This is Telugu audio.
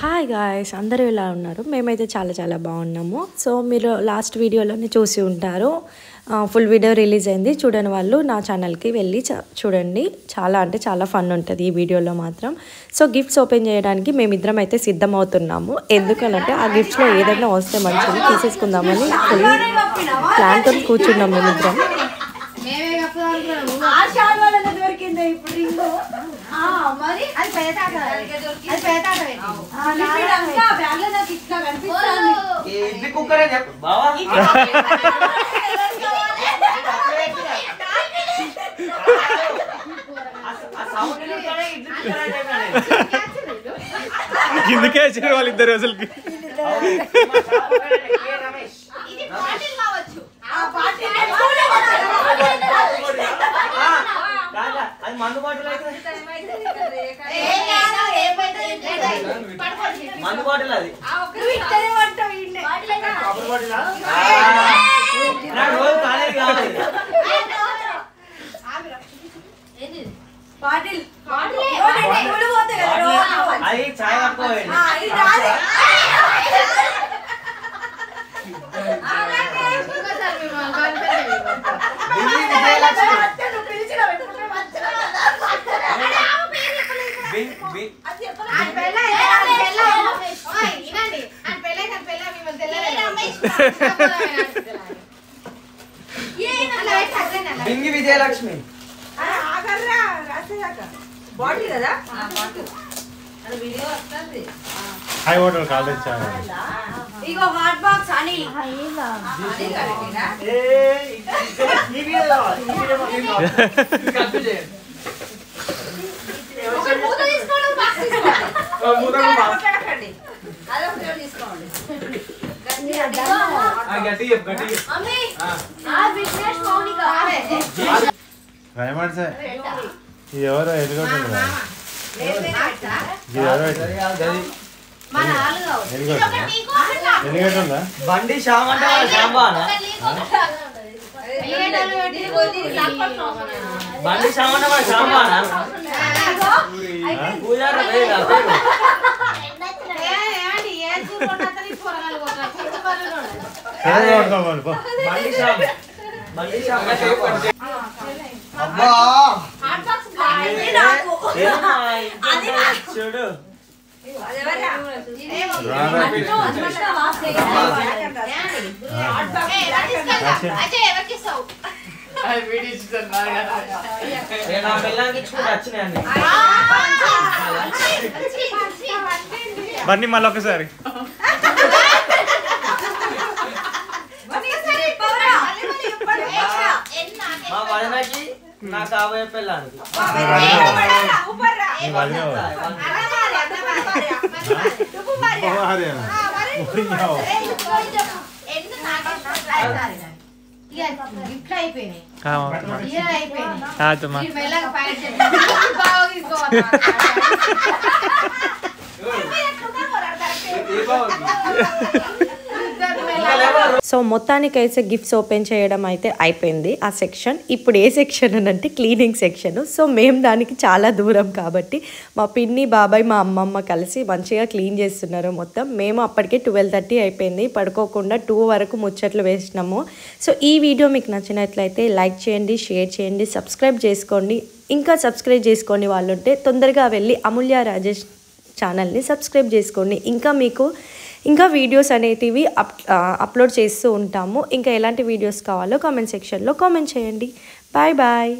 హాయ్ గాయ్స్, అందరూ ఎలా ఉన్నారు? మేమైతే చాలా బాగున్నాము. సో మీరు లాస్ట్ వీడియోలోనే చూసి ఉంటారు, ఫుల్ వీడియో రిలీజ్ అయింది. చూడని వాళ్ళు నా ఛానల్కి వెళ్ళి చూడండి. చాలా ఫన్ ఉంటుంది ఈ వీడియోలో మాత్రం. సో గిఫ్ట్స్ ఓపెన్ చేయడానికి మేమిద్దరం అయితే సిద్ధమవుతున్నాము. ఎందుకనంటే ఆ గిఫ్ట్స్లో ఏదైనా వస్తే మంచిది తీసేసుకుందామని ఫుల్ ప్లాన్తో కూర్చున్నాం మేమిద్దరం. కిందకే వచ్చిన వాళ్ళిద్దరు అసలుకి మందు బాటిల్ అది అది చాయ్ పట్టుకోవాలి. బింగి విజయలక్ష్మి హై వాటర్ కాలేజ్ ఇగో hot box Anil Raymond sir ఎవరో ఎదుగుతుంది ఎలిగేటుందా బండి శ్యామ్ అంటే శ్యాంబానా బండి శ్యామ్ అంటే శ్యాంబానా పూజారి బండి శ్యామ్ బండి శ్యామ్ అబ్బా చూడు బన్నీ మళ్ళీ ఒకసారి మా వదినకి నా కాబోయే పెళ్ళానికి సో మొత్తానికైతే గిఫ్ట్స్ ఓపెన్ చేయడం అయితే అయిపోయింది ఆ సెక్షన్. ఇప్పుడు ఏ సెక్షన్ అని అంటే క్లీనింగ్ సెక్షన్. సో మేము దానికి చాలా దూరం కాబట్టి మా పిన్ని బాబాయ్ మా అమ్మమ్మ కలిసి మంచిగా క్లీన్ చేస్తున్నారు మొత్తం. మేము అప్పటికే 12:30 అయిపోయింది, పడుకోకుండా 2 వరకు ముచ్చట్లు వేసినాము. సో ఈ వీడియో మీకు నచ్చినట్లయితే లైక్ చేయండి, షేర్ చేయండి, సబ్స్క్రైబ్ చేసుకోండి. ఇంకా సబ్స్క్రైబ్ చేసుకోండి వాళ్ళు ఉంటే తొందరగా వెళ్ళి అమూల్య రాజేష్ ఛానల్ని సబ్స్క్రైబ్ చేసుకోండి. ఇంకా వీడియోస్ అనేటివి అప్లోడ్ చేస్తూ ఉంటాము. ఇంకా ఎలాంటి వీడియోస్ కావాలో కామెంట్ సెక్షన్లో కామెంట్ చేయండి. బాయ్.